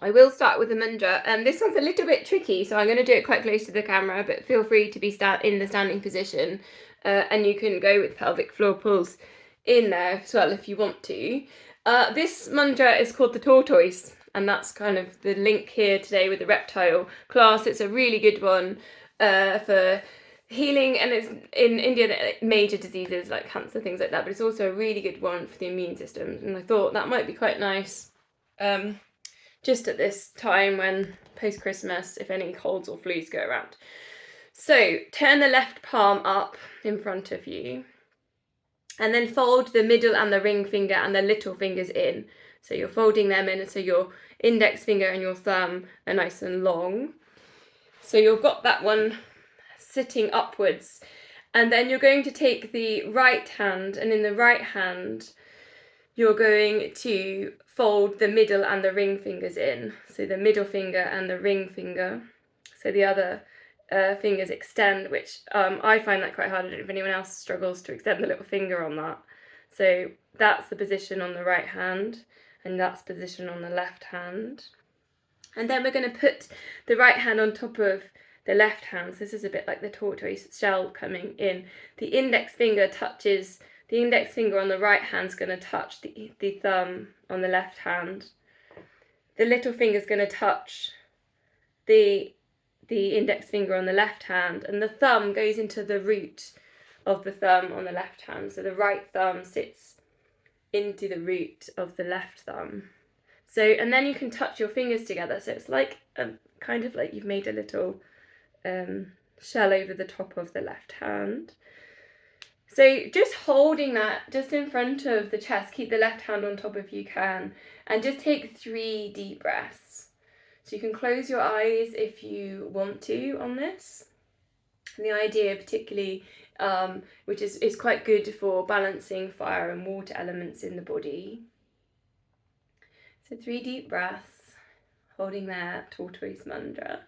I will start with the mudra, and this one's a little bit tricky, so I'm going to do it quite close to the camera, but feel free to be in the standing position, and you can go with pelvic floor pulls in there as well if you want to. This mudra is called the tortoise, and that's kind of the link here today with the reptile class. It's a really good one for healing, and it's in India, major diseases like cancer, things like that, but it's also a really good one for the immune system, and I thought that might be quite nice just at this time when post-Christmas, if any colds or flus go around. So turn the left palm up in front of you, and then fold the middle and the ring finger and the little fingers in. So you're folding them in, so your index finger and your thumb are nice and long. So you've got that one sitting upwards, and then you're going to take the right hand, and in the right hand you're going to fold the middle and the ring fingers in. So the middle finger and the ring finger. So the other fingers extend, which I find that quite hard. I don't know if anyone else struggles to extend the little finger on that. So that's the position on the right hand, and that's position on the left hand. And then we're going to put the right hand on top of the left hand. So this is a bit like the tortoise shell coming in. The index finger touches, the index finger on the right hand is going to touch the thumb on the left hand. The little finger is going to touch the index finger on the left hand, and the thumb goes into the root of the thumb on the left hand. So the right thumb sits into the root of the left thumb. So, and then you can touch your fingers together. So it's like kind of like you've made a little shell over the top of the left hand. So just holding that just in front of the chest, keep the left hand on top if you can, and just take 3 deep breaths. So you can close your eyes if you want to on this. And the idea particularly, which is quite good for balancing fire and water elements in the body. So 3 deep breaths, holding that tortoise mudra.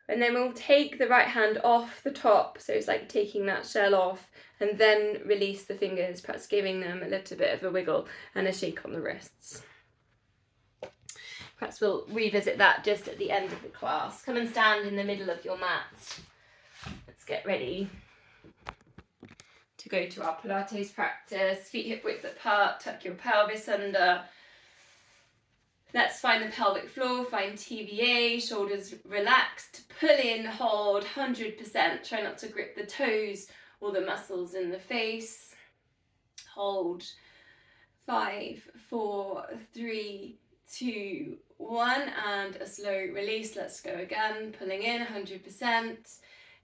And then we'll take the right hand off the top, so it's like taking that shell off, and then release the fingers, perhaps giving them a little bit of a wiggle and a shake on the wrists. Perhaps we'll revisit that just at the end of the class. Come and stand in the middle of your mat. Let's get ready to go to our Pilates practice. Feet hip width apart, tuck your pelvis under. Let's find the pelvic floor, find TVA, shoulders relaxed, pull in, hold 100%. Try not to grip the toes or the muscles in the face. Hold 5, 4, 3, 2, 1, and a slow release. Let's go again, pulling in 100%.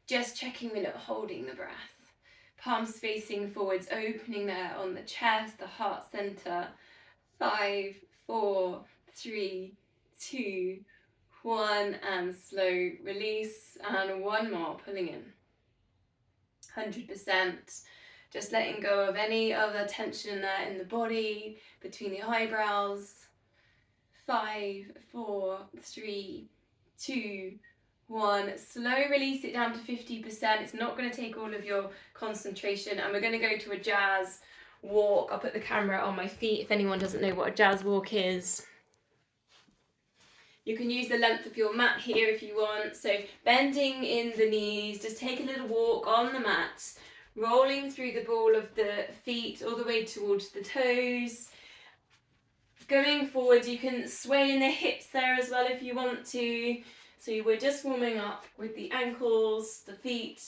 Just checking we're not holding the breath. Palms facing forwards, opening there on the chest, the heart center. 5, 4, 3, 2, 1, and slow release, and one more, pulling in 100%. Just letting go of any other tension there in the body, between the eyebrows. 5, 4, 3, 2, 1. Slow release it down to 50%. It's not going to take all of your concentration, and we're going to go to a jazz walk. I'll put the camera on my feet if anyone doesn't know what a jazz walk is. You can use the length of your mat here if you want. So bending in the knees, just take a little walk on the mat, rolling through the ball of the feet all the way towards the toes. Going forward, you can sway in the hips there as well if you want to. So we're just warming up with the ankles, the feet,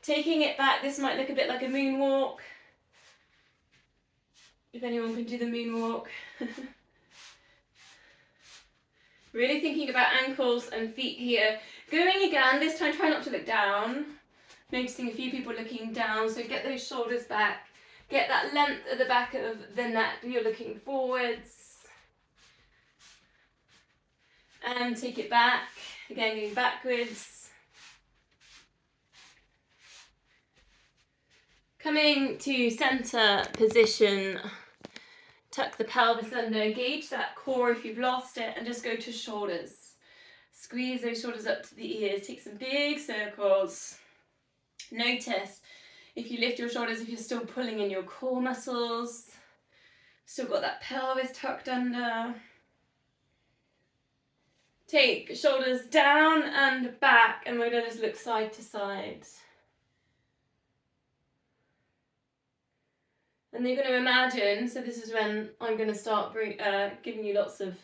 taking it back. This might look a bit like a moonwalk, if anyone can do the moonwalk. Really thinking about ankles and feet here. Going again, this time try not to look down. Noticing a few people looking down, so get those shoulders back. Get that length at the back of the neck, you're looking forwards. And take it back, again going backwards. Coming to center position. Tuck the pelvis under, engage that core if you've lost it, and just go to shoulders. Squeeze those shoulders up to the ears. Take some big circles. Notice if you lift your shoulders, if you're still pulling in your core muscles. Still got that pelvis tucked under. Take shoulders down and back, and we're going to just look side to side. And you're going to imagine, so this is when I'm going to start giving you lots of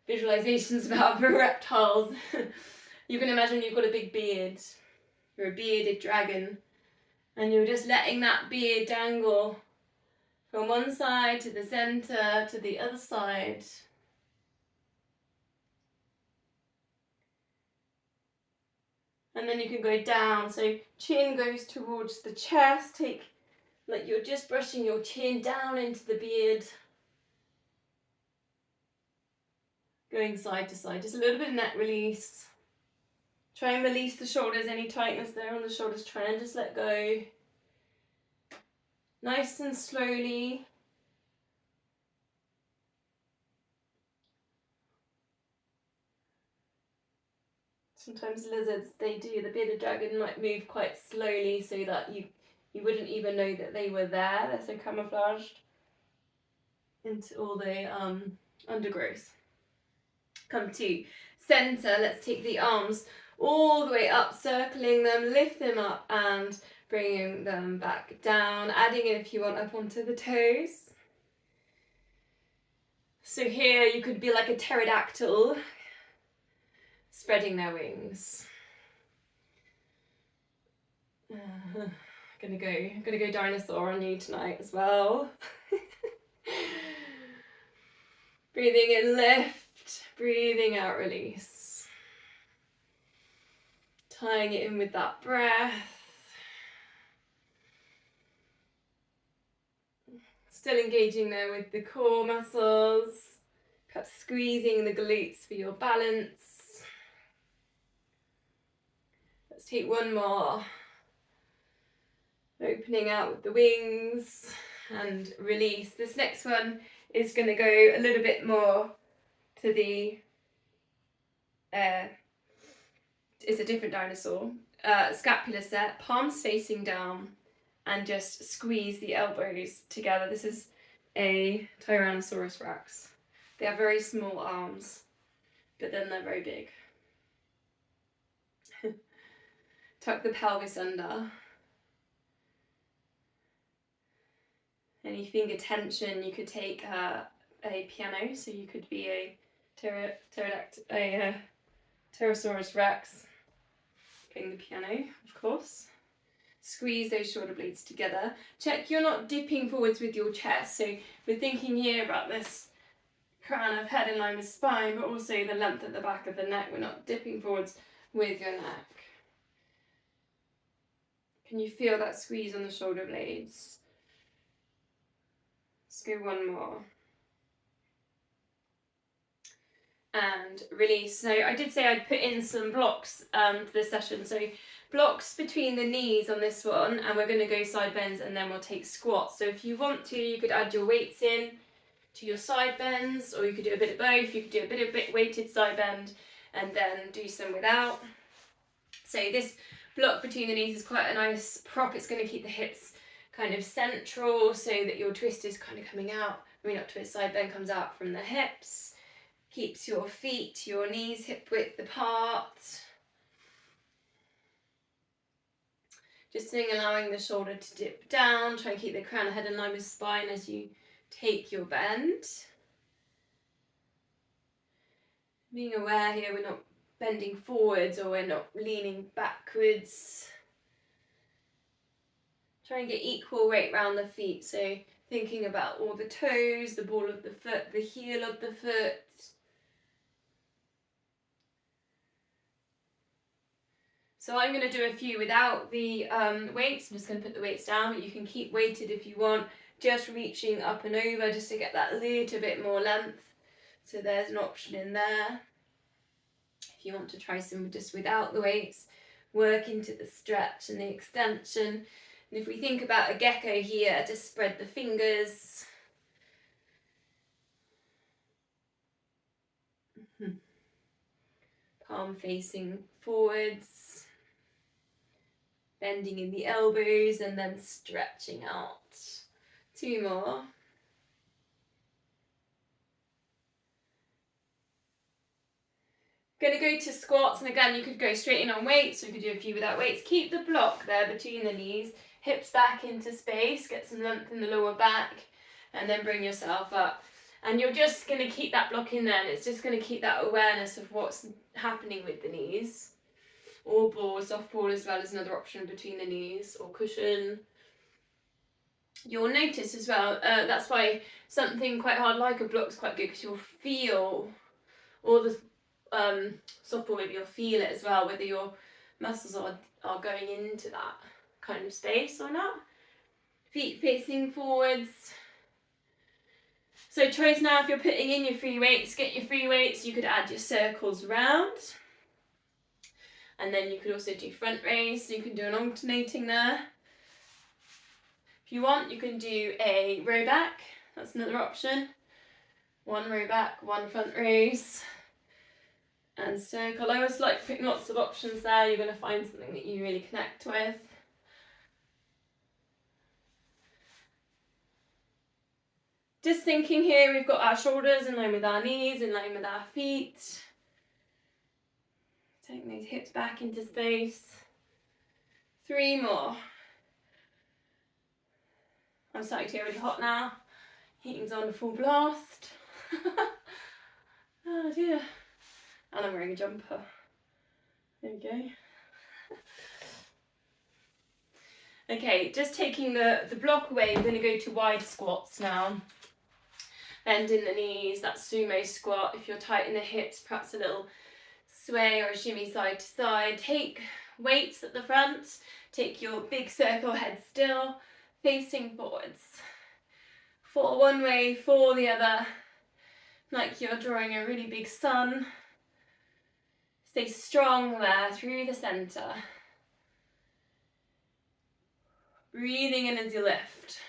visualizations about reptiles. You can imagine you've got a big beard. You're a bearded dragon. And you're just letting that beard dangle from one side to the center to the other side. And then you can go down. So chin goes towards the chest. Like you're just brushing your chin down into the beard. Going side to side. Just a little bit of neck release. Try and release the shoulders. Any tightness there on the shoulders, try and just let go. Nice and slowly. Sometimes lizards, the bearded dragon might move quite slowly so that you wouldn't even know that they were there. They're so camouflaged into all the undergrowth. Come to center. Let's take the arms all the way up, circling them, lift them up and bringing them back down, adding in, if you want, up onto the toes. So here you could be like a pterodactyl, spreading their wings. Gonna go dinosaur on you tonight as well. Breathing in, lift. Breathing out, release. Tying it in with that breath. Still engaging there with the core muscles. Perhaps squeezing the glutes for your balance. Let's take one more. Opening out with the wings and release. This next one is going to go a little bit more to the it's a different dinosaur. Scapular set, palms facing down, and just squeeze the elbows together. This is a Tyrannosaurus Rex. They have very small arms, but then they're very big. Tuck the pelvis under. Any finger tension, you could take a piano, so you could be a Pterosaurus Rex, playing the piano, of course. Squeeze those shoulder blades together. Check you're not dipping forwards with your chest, so we're thinking here about this crown of head in line with spine, but also the length at the back of the neck. We're not dipping forwards with your neck. Can you feel that squeeze on the shoulder blades? Let's go one more. And release. So I did say I'd put in some blocks for this session. So blocks between the knees on this one, and we're going to go side bends and then we'll take squats. So if you want to, you could add your weights in to your side bends, or you could do a bit of both. You could do a bit of weighted side bend and then do some without. So this block between the knees is quite a nice prop. It's going to keep the hips kind of central so that your twist is kind of coming out. I mean, not twist, side bend comes out from the hips. Keeps your feet, your knees hip width apart. Just allowing the shoulder to dip down. Try and keep the crown of head in line with spine as you take your bend. Being aware here, we're not bending forwards or we're not leaning backwards. Try and get equal weight around the feet. So thinking about all the toes, the ball of the foot, the heel of the foot. So I'm going to do a few without the weights. I'm just going to put the weights down, but you can keep weighted if you want. Just reaching up and over just to get that little bit more length. So there's an option in there. If you want to try some just without the weights, work into the stretch and the extension. And if we think about a gecko here, just spread the fingers. palm facing forwards, bending in the elbows and then stretching out. 2 more. Going to go to squats, and again you could go straight in on weights, or you could do a few without weights. Keep the block there between the knees, hips back into space, get some length in the lower back, and then bring yourself up. And you're just going to keep that block in there, and it's just going to keep that awareness of what's happening with the knees. Or ball, soft ball as well is another option between the knees, or cushion. You'll notice as well, that's why something quite hard like a block's quite good, because you'll feel all the softball, maybe you'll feel it as well, whether your muscles are going into that kind of space or not. Feet facing forwards. So choice now, if you're putting in your free weights, get your free weights. You could add your circles round. And then you could also do front raise, so you can do an alternating there. If you want, you can do a row back. That's another option. 1 row back, 1 front raise. And circle. I always like putting lots of options there. You're going to find something that you really connect with. Just thinking here, we've got our shoulders in line with our knees, in line with our feet. Taking those hips back into space. 3 more. I'm starting to get really hot now. Heating's on full blast. Oh dear. And I'm wearing a jumper. There we go. Okay, just taking the block away, we're going to go to wide squats now. Bend in the knees, that sumo squat. If you're tight in the hips, perhaps a little sway or a shimmy side to side. Take weights at the front. Take your big circle head still, facing forwards. 4 one way, 4 the other. Like you're drawing a really big sun. Stay strong there through the center. Breathing in as you lift.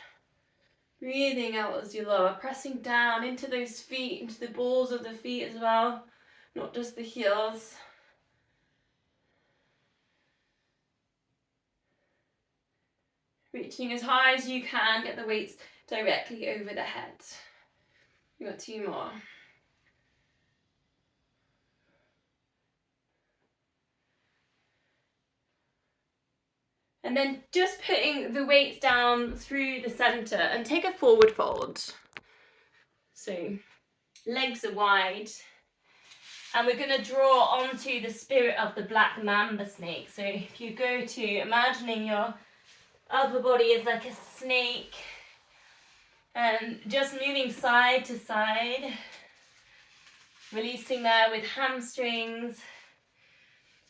Breathing out as you lower. Pressing down into those feet, into the balls of the feet as well. Not just the heels. Reaching as high as you can. Get the weights directly over the head. We've got 2 more. And then just putting the weights down through the center and take a forward fold. So legs are wide. And we're going to draw onto the spirit of the black mamba snake. So if you go to imagining your upper body is like a snake and just moving side to side, releasing there with hamstrings.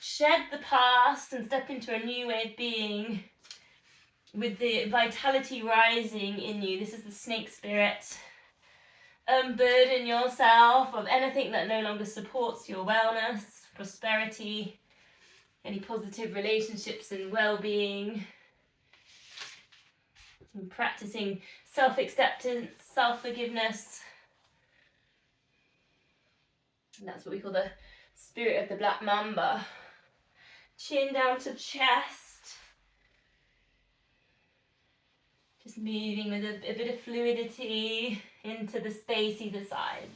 Shed the past and step into a new way of being with the vitality rising in you. This is the snake spirit. Unburden yourself of anything that no longer supports your wellness, prosperity, any positive relationships and well-being. And practicing self-acceptance, self-forgiveness. And that's what we call the spirit of the black mamba. Chin down to chest. Just moving with a bit of fluidity into the space either side.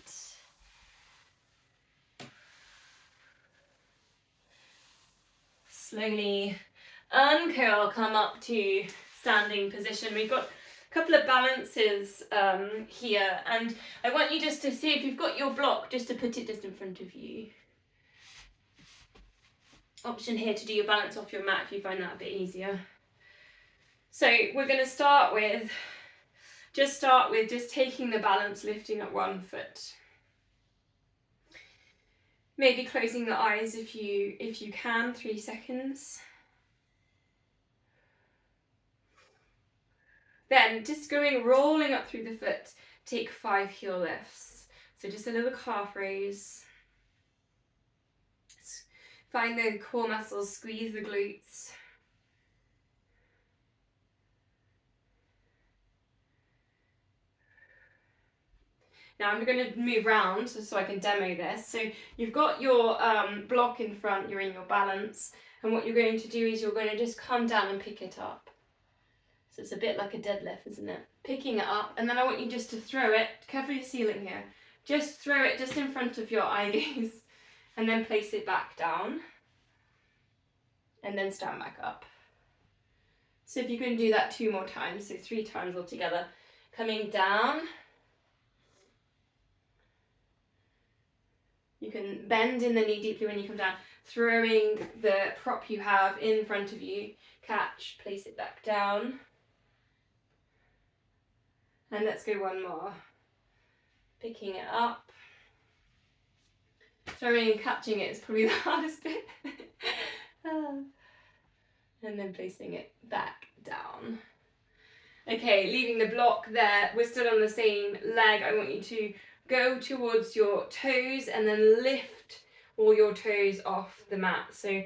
Slowly uncurl, come up to standing position. We've got a couple of balances here, and I want you just to see if you've got your block, just to put it just in front of you. Option here to do your balance off your mat if you find that a bit easier. So we're going to start with just taking the balance, lifting up 1 foot. Maybe closing the eyes if you can, 3 seconds. Then just rolling up through the foot, take 5 heel lifts. So just a little calf raise. Find the core muscles, squeeze the glutes. Now I'm going to move round so I can demo this. So you've got your block in front, you're in your balance, and what you're going to do is you're going to just come down and pick it up. So it's a bit like a deadlift, isn't it? Picking it up, and then I want you just to throw it, cover your ceiling here, just throw it just in front of your eye gaze, and then place it back down, and then stand back up. So if you can do that 2 more times, so 3 times altogether, coming down. You can bend in the knee deeply when you come down, throwing the prop you have in front of you, catch, place it back down. And let's go 1 more. Picking it up. Throwing and catching it is probably the hardest bit. And then placing it back down. Okay, leaving the block there. We're still on the same leg. I want you to go towards your toes and then lift all your toes off the mat. So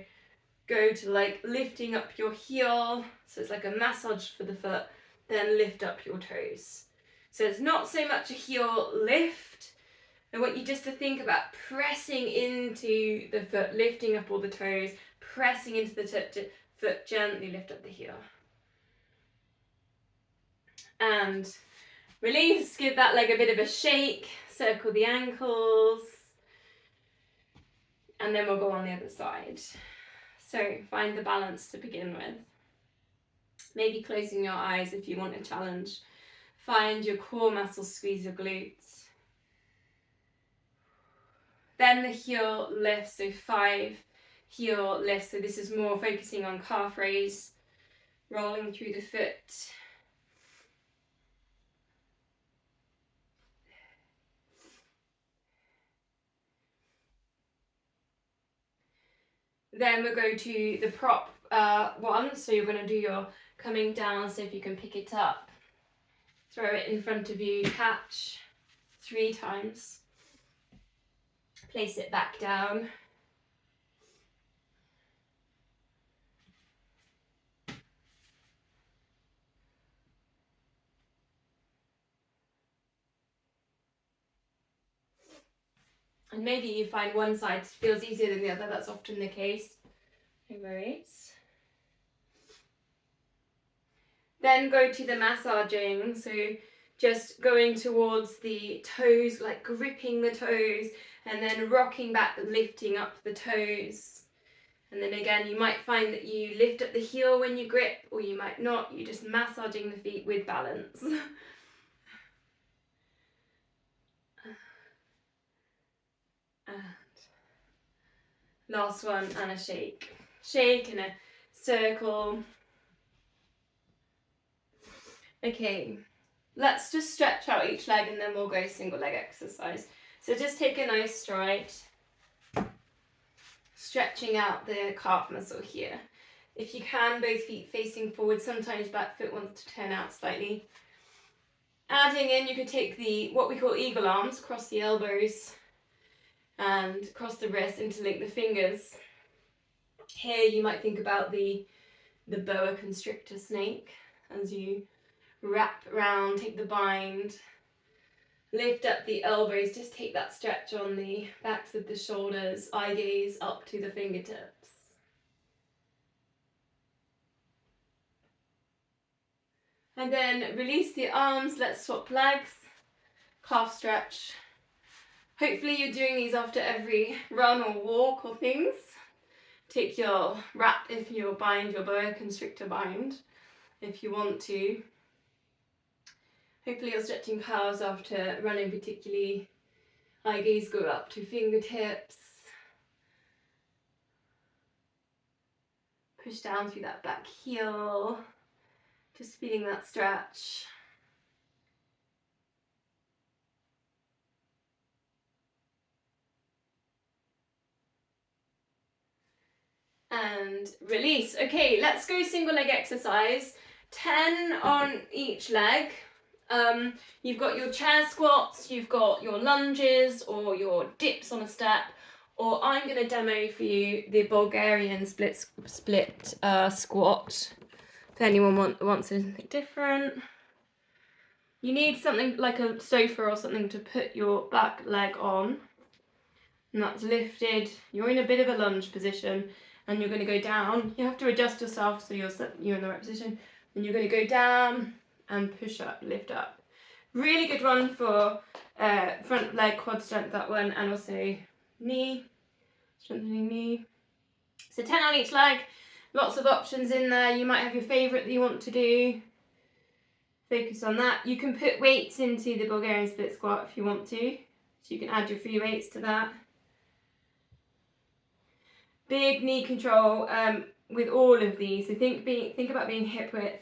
go to like lifting up your heel. So it's like a massage for the foot. Then lift up your toes. So it's not so much a heel lift. I want you just to think about pressing into the foot, lifting up all the toes, pressing into the foot, gently lift up the heel. And release, give that leg a bit of a shake, circle the ankles, and then we'll go on the other side. So find the balance to begin with. Maybe closing your eyes if you want a challenge. Find your core muscles, squeeze your glutes. Then the heel lifts, so 5 heel lifts. So this is more focusing on calf raise, rolling through the foot. Then we'll go to the prop one. So you're going to do your coming down, so if you can pick it up, throw it in front of you, catch 3 times, place it back down. And maybe you find one side feels easier than the other, that's often the case. No worries. Then go to the massaging, so just going towards the toes, like gripping the toes, and then rocking back, lifting up the toes. And then again, you might find that you lift up the heel when you grip, or you might not, you're just massaging the feet with balance. And last one, and a shake. Shake in a circle. Okay, let's just stretch out each leg and then we'll go single leg exercise. So just take a nice stride, stretching out the calf muscle here. If you can, both feet facing forward, sometimes back foot wants to turn out slightly. Adding in, you could take the, what we call eagle arms, cross the elbows and cross the wrists, interlink the fingers. Here you might think about the boa constrictor snake as you wrap around, take the bind, lift up the elbows, just take that stretch on the backs of the shoulders, eye gaze up to the fingertips. And then release the arms, let's swap legs, calf stretch. Hopefully you're doing these after every run or walk or things. Take your wrap if you bind, your boa constrictor bind, if you want to. Hopefully you're stretching calves after running particularly. Eye gaze go up to fingertips. Push down through that back heel. Just feeling that stretch. And release. Okay, let's go single leg exercise. 10 on each leg. You've got your chair squats, you've got your lunges or your dips on a step, or I'm going to demo for you the Bulgarian split squat. If anyone wants anything different. You need something like a sofa or something to put your back leg on. And that's lifted. You're in a bit of a lunge position and you're going to go down. You have to adjust yourself so you're in the right position. And you're going to go down and push up, lift up. Really good one for front leg quad strength, that one, and also knee, strengthening knee. So 10 on each leg, lots of options in there. You might have your favourite that you want to do. Focus on that. You can put weights into the Bulgarian split squat if you want to. So you can add your free weights to that. Big knee control with all of these. So think about being hip width.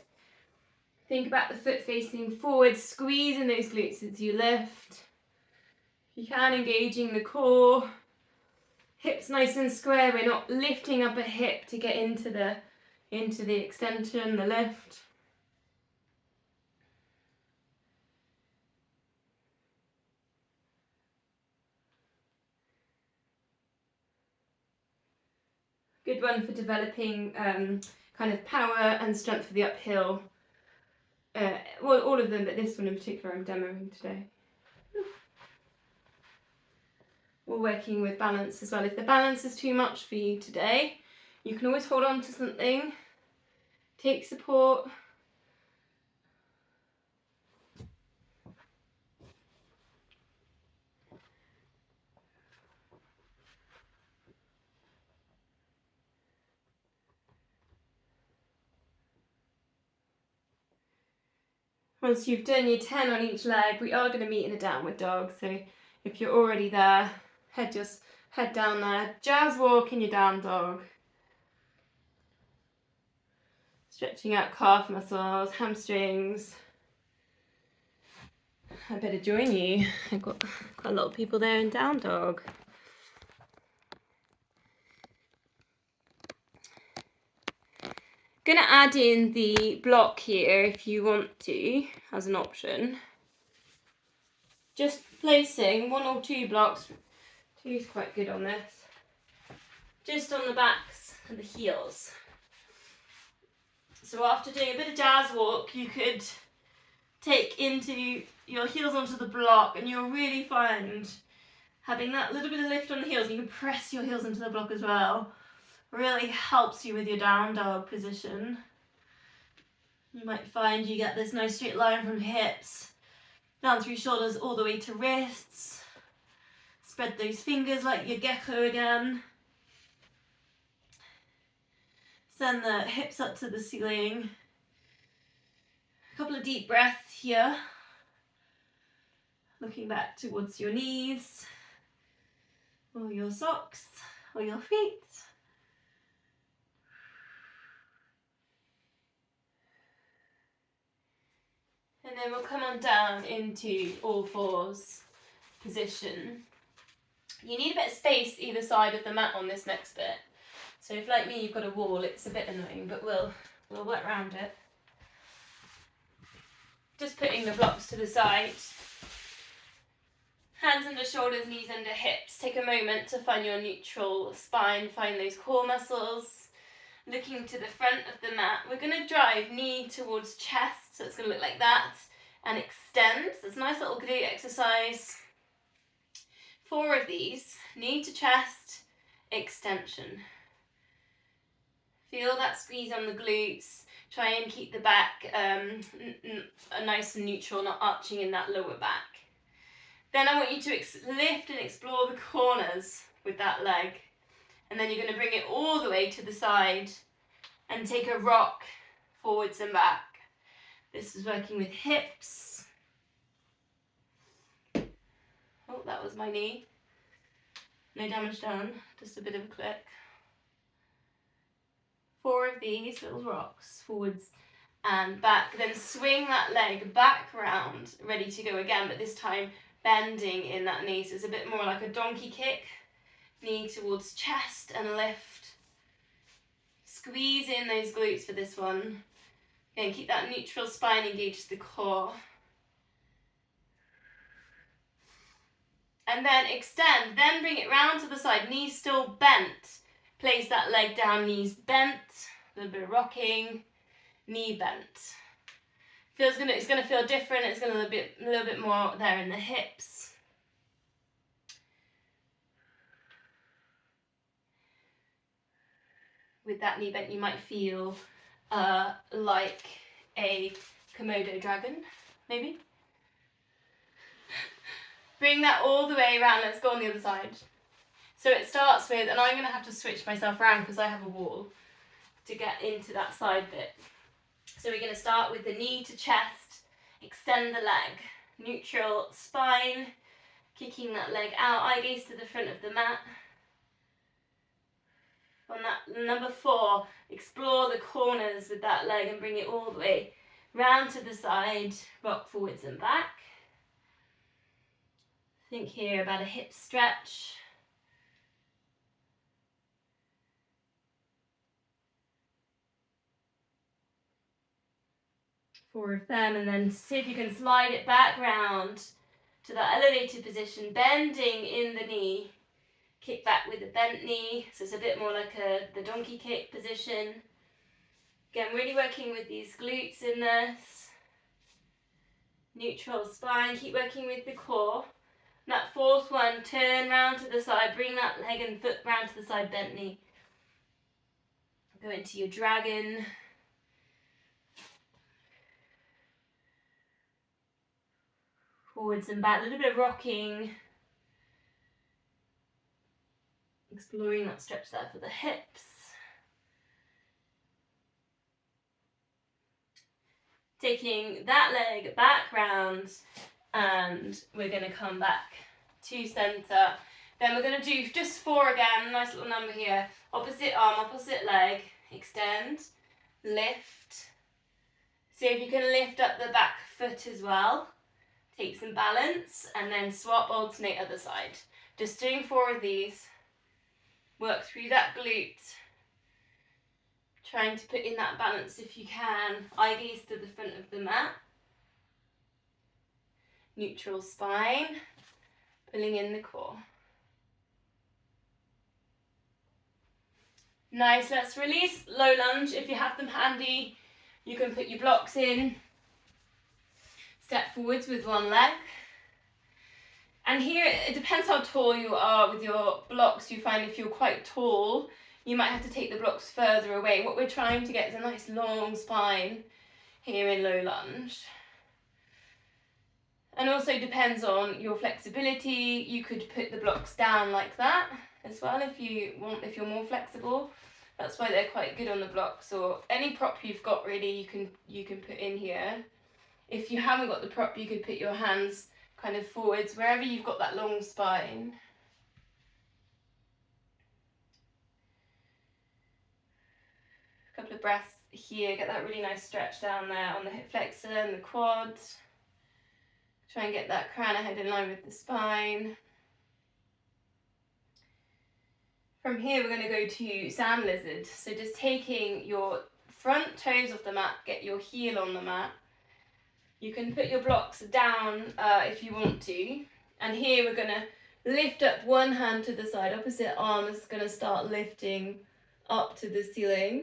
Think about the foot facing forward, squeezing those glutes as you lift. If you can, engaging the core. Hips nice and square. We're not lifting up a hip to get into the extension, the lift. Good one for developing kind of power and strength for the uphill. Well, all of them, but this one in particular I'm demoing today. We're working with balance as well. If the balance is too much for you today, you can always hold on to something, take support. Once you've done your 10 on each leg, we are going to meet in a downward dog. So if you're already there, head down there. Jazz walk in your down dog. Stretching out calf muscles, hamstrings. I better join you. I've got quite a lot of people there in down dog. Gonna add in the block here if you want to, as an option. Just placing 1 or 2 blocks. 2 is quite good on this. Just on the backs and the heels. So after doing a bit of jazz walk, you could take into your heels onto the block, and you'll really find having that little bit of lift on the heels, you can press your heels into the block as well, really helps you with your down dog position. You might find you get this nice straight line from hips down through shoulders all the way to wrists. Spread those fingers like your gecko again. Send the hips up to the ceiling. A couple of deep breaths here. Looking back towards your knees, or your socks, or your feet. And then we'll come on down into all fours position. You need a bit of space either side of the mat on this next bit. So if, like me, you've got a wall, it's a bit annoying, but we'll work around it. Just putting the blocks to the side. Hands under shoulders, knees under hips. Take a moment to find your neutral spine, find those core muscles. Looking to the front of the mat, we're going to drive knee towards chest, so it's going to look like that, and extend. So it's a nice little glute exercise. 4 of these, knee to chest, extension. Feel that squeeze on the glutes. Try and keep the back nice and neutral, not arching in that lower back. Then I want you to lift and explore the corners with that leg. And then you're going to bring it all the way to the side and take a rock forwards and back. This is working with hips. Oh, that was my knee. No damage done, just a bit of a click. 4 of these little rocks, forwards and back. Then swing that leg back round, ready to go again, but this time bending in that knee. So it's a bit more like a donkey kick. Knee towards chest and lift. Squeeze in those glutes for this one. Again, keep that neutral spine engaged to the core. And then extend, then bring it round to the side, knees still bent. Place that leg down, knees bent, a little bit of rocking, knee bent. It's gonna feel different. It's gonna be a little bit more there in the hips. With that knee bent, you might feel like a Komodo dragon, maybe. Bring that all the way around. Let's go on the other side. So it starts with, and I'm going to have to switch myself around because I have a wall to get into that side bit. So we're going to start with the knee to chest, extend the leg, neutral spine, kicking that leg out, eye gaze to the front of the mat. On that number 4, explore the corners with that leg and bring it all the way round to the side, rock forwards and back. Think here about a hip stretch. Forward firm, and then see if you can slide it back round to that elevated position, bending in the knee. Kick back with a bent knee, so it's a bit more like the donkey kick position. Again, really working with these glutes in this. Neutral spine, keep working with the core. And that 4th one, turn round to the side, bring that leg and foot round to the side, bent knee. Go into your dragon. Forwards and back, a little bit of rocking. Exploring that stretch there for the hips. Taking that leg back round, and we're going to come back to centre. Then we're going to do just 4 again, nice little number here. Opposite arm, opposite leg, extend, lift. See if you can lift up the back foot as well. Take some balance, and then swap, alternate other side. Just doing 4 of these. Work through that glute. Trying to put in that balance if you can. Eye gaze to the front of the mat. Neutral spine. Pulling in the core. Nice, let's release low lunge. If you have them handy, you can put your blocks in. Step forwards with one leg. And here, it depends how tall you are with your blocks. You find if you're quite tall, you might have to take the blocks further away. What we're trying to get is a nice long spine here in low lunge. And also depends on your flexibility. You could put the blocks down like that as well if you're more flexible. That's why they're quite good on the blocks, or any prop you've got really you can put in here. If you haven't got the prop, you could put your hands kind of forwards wherever you've got that long spine. A couple of breaths here, get that really nice stretch down there on the hip flexor and the quads. Try and get that crown of head in line with the spine. From here, we're going to go to sand lizard. So just taking your front toes off the mat, get your heel on the mat. You can put your blocks down if you want to. And here we're going to lift up one hand to the side. Opposite arm is going to start lifting up to the ceiling.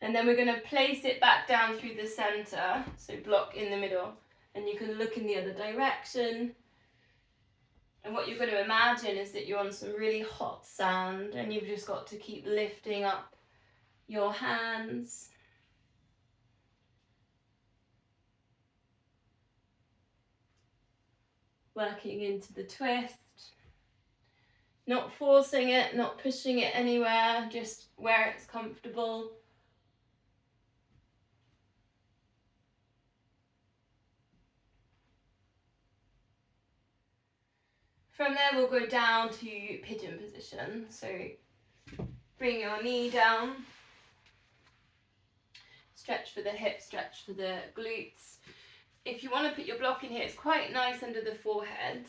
And then we're going to place it back down through the center. So block in the middle. And you can look in the other direction. And what you're going to imagine is that you're on some really hot sand and you've just got to keep lifting up your hands. Working into the twist. Not forcing it, not pushing it anywhere, just where it's comfortable. From there we'll go down to pigeon position. So bring your knee down. Stretch for the hips, stretch for the glutes. If you want to put your block in here, it's quite nice under the forehead.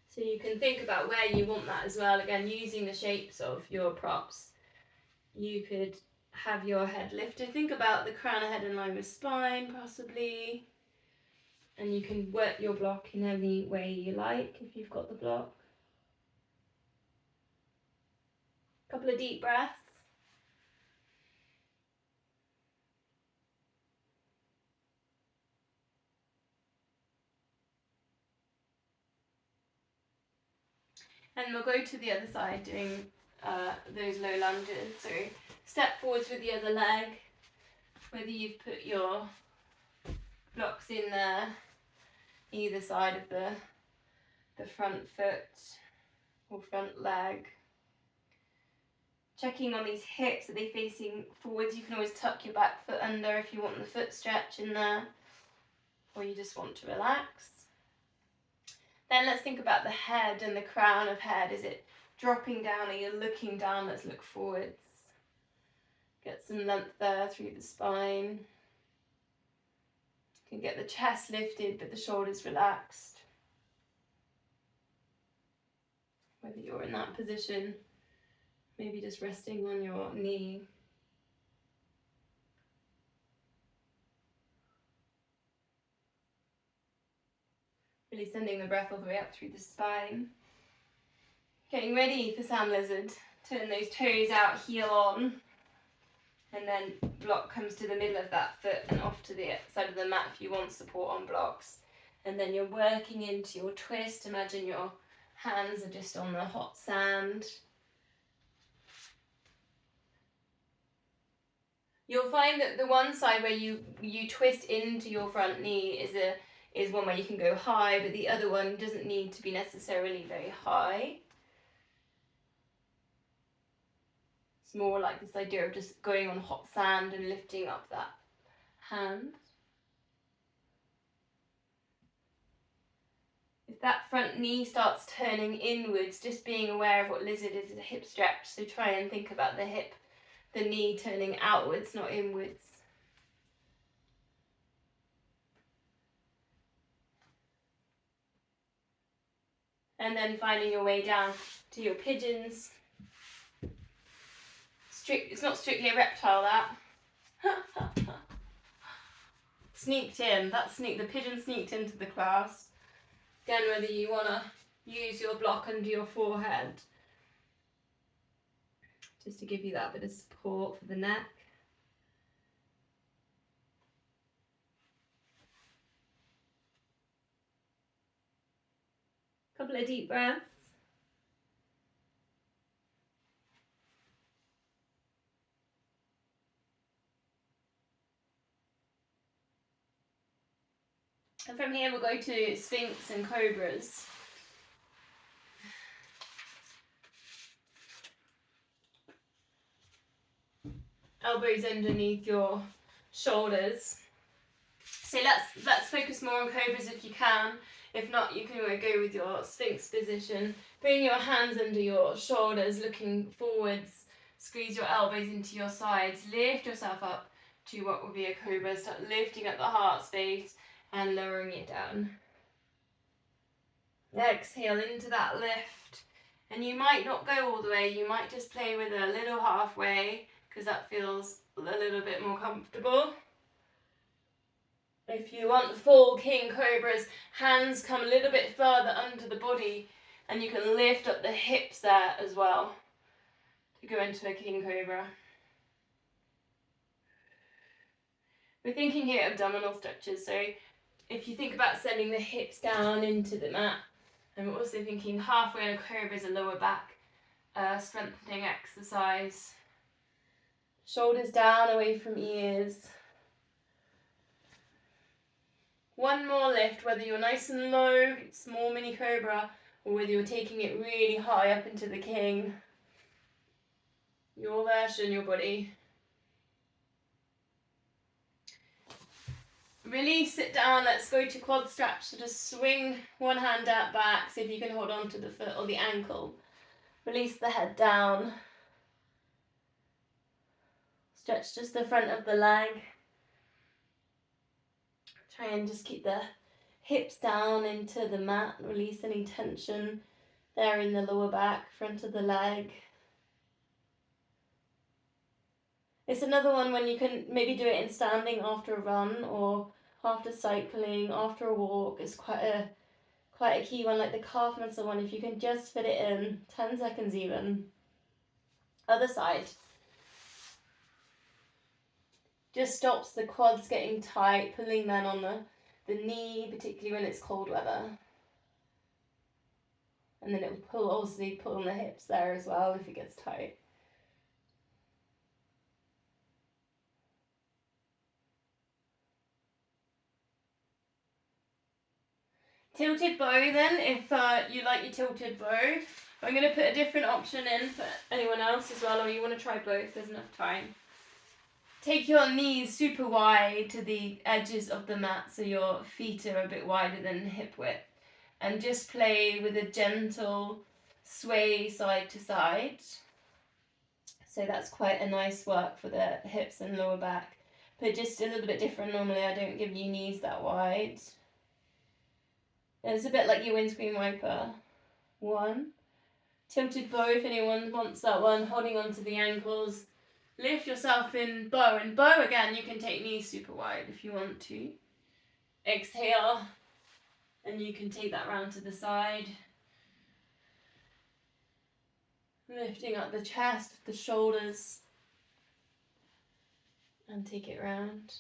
So you can think about where you want that as well. Again, using the shapes of your props. You could have your head lifted. Think about the crown of head in line with spine, possibly. And you can work your block in any way you like if you've got the block. Couple of deep breaths. And we'll go to the other side doing those low lunges. So step forwards with the other leg, whether you've put your blocks in there, either side of the front foot or front leg. Checking on these hips, are they facing forwards? You can always tuck your back foot under if you want the foot stretch in there, or you just want to relax. Then let's think about the head and the crown of head. Is it dropping down? Are you looking down? Let's look forwards. Get some length there through the spine. You can get the chest lifted but the shoulders relaxed. Whether you're in that position, maybe just resting on your knee. Really sending the breath all the way up through the spine. Getting ready for Sand Lizard. Turn those toes out, heel on. And then block comes to the middle of that foot and off to the side of the mat if you want support on blocks. And then you're working into your twist. Imagine your hands are just on the hot sand. You'll find that the one side where you twist into your front knee is one where you can go high, but the other one doesn't need to be necessarily very high. It's more like this idea of just going on hot sand and lifting up that hand. If that front knee starts turning inwards, just being aware of what lizard is a hip stretch, so try and think about the knee turning outwards, not inwards. And then finding your way down to your pigeons. It's not strictly a reptile, that. Sneaked in. The pigeon sneaked into the class. Again, whether you want to use your block under your forehead, just to give you that bit of support for the neck. Couple of deep breaths. And from here we'll go to Sphinx and Cobras. Elbows underneath your shoulders. So let's focus more on Cobras if you can. If not, you can go with your Sphinx position. Bring your hands under your shoulders, looking forwards. Squeeze your elbows into your sides. Lift yourself up to what would be a Cobra. Start lifting up the heart space and lowering it down. Exhale into that lift. And you might not go all the way. You might just play with a little halfway because that feels a little bit more comfortable. If you want full King Cobras, hands come a little bit further under the body and you can lift up the hips there as well to go into a King Cobra. We're thinking here abdominal stretches, so if you think about sending the hips down into the mat, and we're also thinking halfway in a Cobra is a lower back strengthening exercise. Shoulders down away from ears. One more lift, whether you're nice and low, small mini Cobra, or whether you're taking it really high up into the King. Your version, your body. Release it down, let's go to quad stretch. So just swing one hand out back, see if you can hold on to the foot or the ankle. Release the head down. Stretch just the front of the leg. Try and just keep the hips down into the mat. Release any tension there in the lower back, front of the leg. It's another one when you can maybe do it in standing after a run or after cycling, after a walk. It's quite a key one, like the calf muscle one. If you can just fit it in, 10 seconds even. Other side. Just stops the quads getting tight, pulling then on the knee, particularly when it's cold weather. And then it will pull, obviously pull on the hips there as well if it gets tight. Tilted bow then, if you like your tilted bow. I'm going to put a different option in for anyone else as well, or you want to try both, there's enough time. Take your knees super wide to the edges of the mat so your feet are a bit wider than hip width. And just play with a gentle sway side to side. So that's quite a nice work for the hips and lower back. But just a little bit different. Normally I don't give you knees that wide. And it's a bit like your windscreen wiper. 1. Tilted bow if anyone wants that one, holding onto the ankles. Lift yourself in bow, and bow again you can take knees super wide if you want to. Exhale, and you can take that round to the side. Lifting up the chest, the shoulders, and take it round.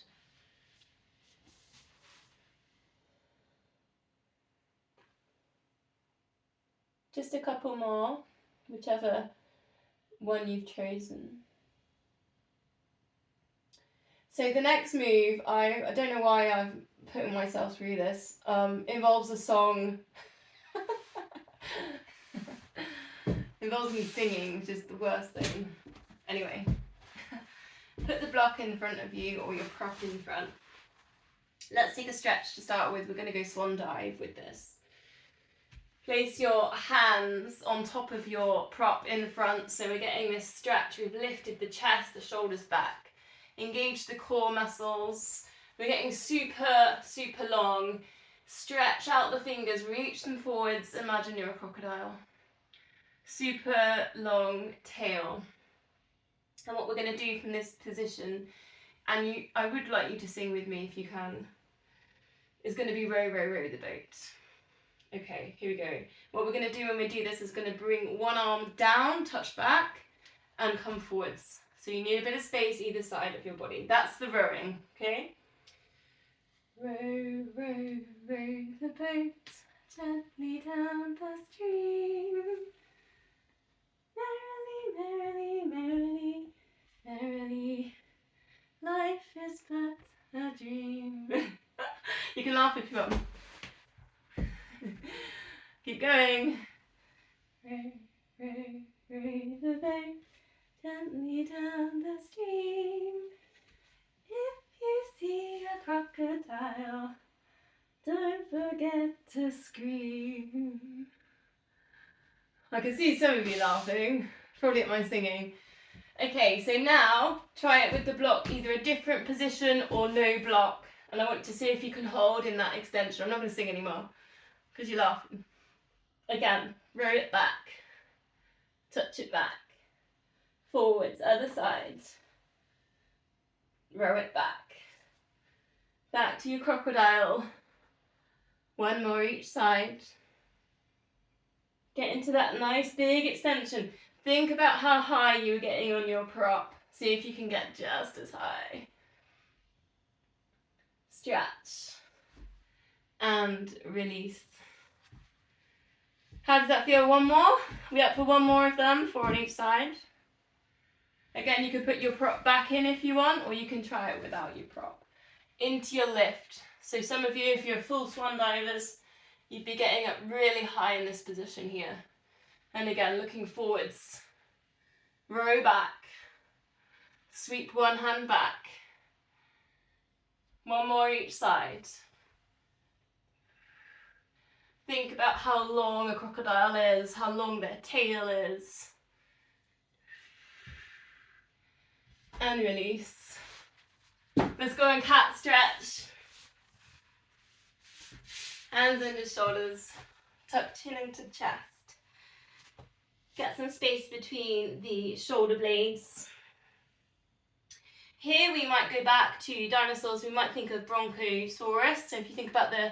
Just a couple more, whichever one you've chosen. So the next move, I don't know why I'm putting myself through this, involves a song. Involves me singing, which is the worst thing. Anyway, put the block in front of you or your prop in front. Let's take a stretch to start with. We're going to go swan dive with this. Place your hands on top of your prop in front, so we're getting this stretch. We've lifted the chest, the shoulders back. Engage the core muscles. We're getting super, super long. Stretch out the fingers, reach them forwards. Imagine you're a crocodile. Super long tail. And what we're going to do from this position, and I would like you to sing with me if you can, is going to be row, row, row the boat. Okay, here we go. What we're going to do when we do this is going to bring one arm down, touch back, and come forwards. So you need a bit of space either side of your body. That's the rowing, okay? Row, row, row the boat gently down the stream. Merrily, merrily, merrily, merrily, life is but a dream. You can laugh if you want. Keep going. Row, row, row the boat gently down the stream. If you see a crocodile, don't forget to scream. I can see some of you laughing, probably at my singing. Okay, so now try it with the block, either a different position or no block. And I want to see if you can hold in that extension. I'm not going to sing anymore because you're laughing. Again, row it back, touch it back, forwards, other side, row it back, back to your crocodile, one more each side. Get into that nice big extension. Think about how high you were getting on your prop. See if you can get just as high. Stretch and release. How does that feel? One more? We up for one more of them, 4 on each side. Again, you can put your prop back in if you want, or you can try it without your prop. Into your lift. So some of you, if you're full swan divers, you'd be getting up really high in this position here. And again, looking forwards. Row back. Sweep one hand back. One more each side. Think about how long a crocodile is, how long their tail is. And release. Let's go and cat stretch. Hands under shoulders, tuck chin into chest. Get some space between the shoulder blades. Here we might go back to dinosaurs. We might think of Bronchosaurus. So if you think about the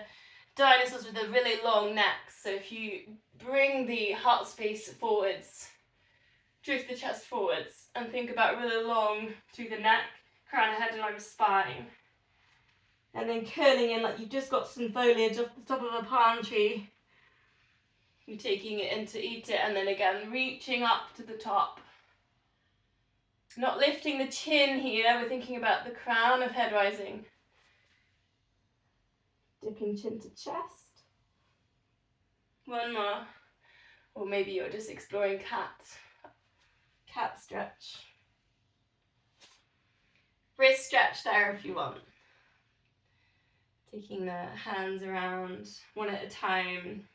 dinosaurs with a really long neck, so if you bring the heart space forwards, drift the chest forwards, and think about really long through the neck, crown, head, and over spine. And then curling in like you've just got some foliage off the top of a palm tree. You're taking it in to eat it, and then again reaching up to the top. Not lifting the chin here, we're thinking about the crown of head rising. Dipping chin to chest. One more. Or maybe you're just exploring cat stretch. Wrist stretch there if you want. Taking the hands around one at a time.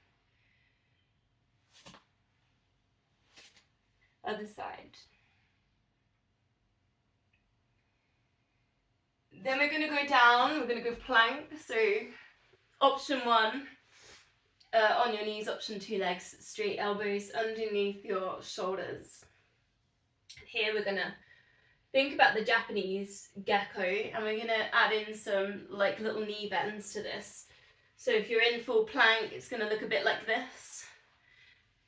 Other side. Then we're going to go down, we're going to go plank. So option 1, on your knees, option 2, legs straight, elbows underneath your shoulders. Here we're going to think about the Japanese gecko, and we're going to add in some like little knee bends to this. So if you're in full plank, it's going to look a bit like this.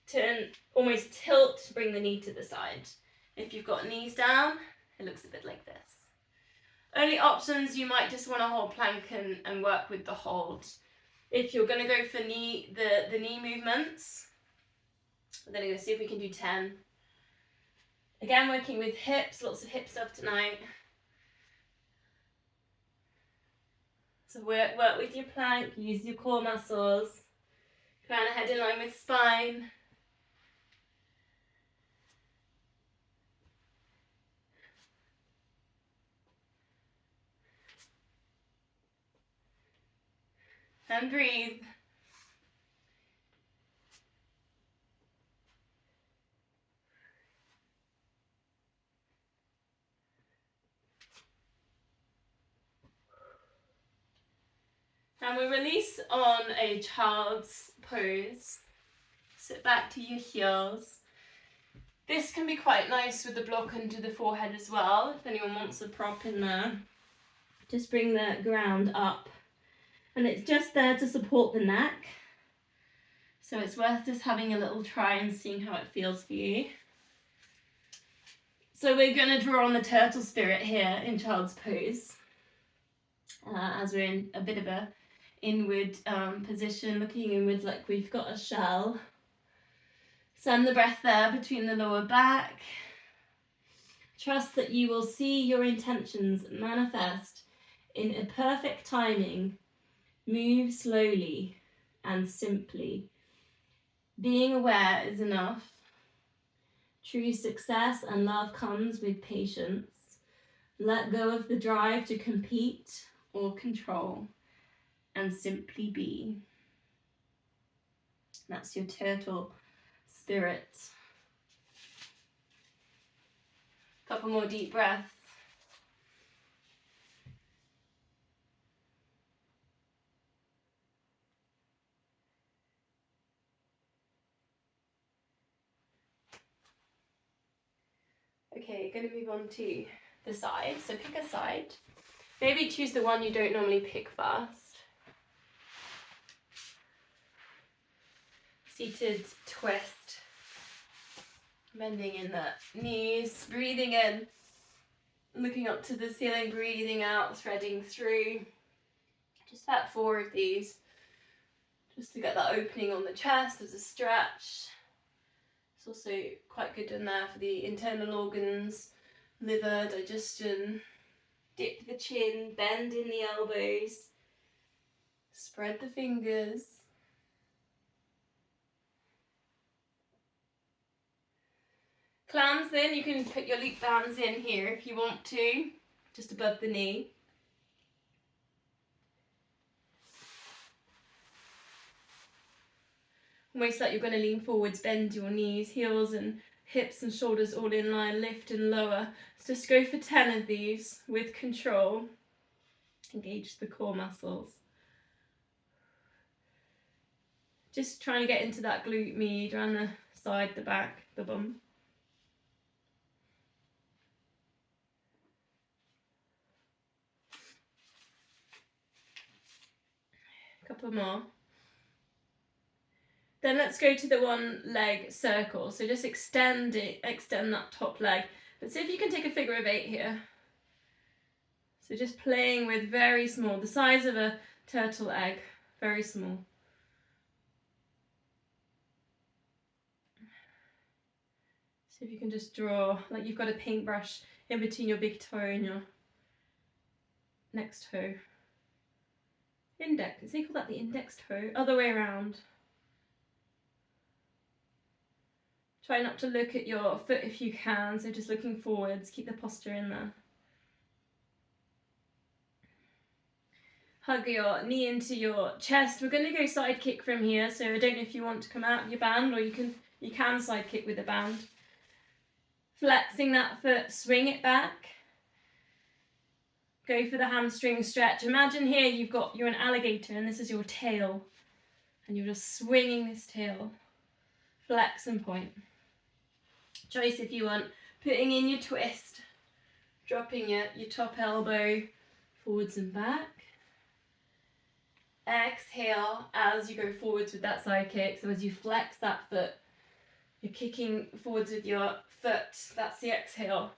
Turn, almost tilt, bring the knee to the side. If you've got knees down, it looks a bit like this. Only options, you might just want to hold plank and work with the hold. If you're going to go for the knee movements, we're going to go see if we can do 10. Again, working with hips, lots of hip stuff tonight. So work with your plank, use your core muscles. Crown of head in line with spine. And breathe. And we release on a child's pose. Sit back to your heels. This can be quite nice with the block under the forehead as well, if anyone wants a prop in there. Just bring the ground up. And it's just there to support the neck. So it's worth just having a little try and seeing how it feels for you. So we're going to draw on the turtle spirit here in child's pose. As we're in a bit of a inward position, looking inwards like we've got a shell. Send the breath there between the lower back. Trust that you will see your intentions manifest in a perfect timing. Move slowly and simply. Being aware is enough. True success and love comes with patience. Let go of the drive to compete or control and simply be. That's your turtle spirit. Couple more deep breaths. Okay, going to move on to the side. So pick a side. Maybe choose the one you don't normally pick first. Seated twist. Bending in the knees, breathing in, looking up to the ceiling, breathing out, threading through. Just about 4 of these, just to get that opening on the chest as a stretch. It's also quite good in there for the internal organs, liver, digestion. Dip the chin, bend in the elbows, spread the fingers. Clams then, you can put your loop bands in here if you want to, just above the knee. Almost like you're going to lean forwards, bend your knees, heels and hips and shoulders all in line, lift and lower. So just go for 10 of these with control. Engage the core muscles. Just trying to get into that glute med around the side, the back, the bum. Couple more. Then let's go to the one leg circle. So just extend that top leg. But see if you can take a figure of 8 here. So just playing with very small, the size of a turtle egg, very small. So if you can just draw, like you've got a paintbrush in between your big toe and your next toe. Index, they call that the index toe, other way around. Try not to look at your foot if you can, so just looking forwards, keep the posture in there. Hug your knee into your chest. We're going to go side kick from here, so I don't know if you want to come out of your band, or you can side kick with the band. Flexing that foot, swing it back. Go for the hamstring stretch. Imagine here you're an alligator and this is your tail, and you're just swinging this tail. Flex and point. Choice if you want, putting in your twist, dropping your top elbow forwards and back. Exhale as you go forwards with that side kick. So as you flex that foot, you're kicking forwards with your foot. That's the exhale.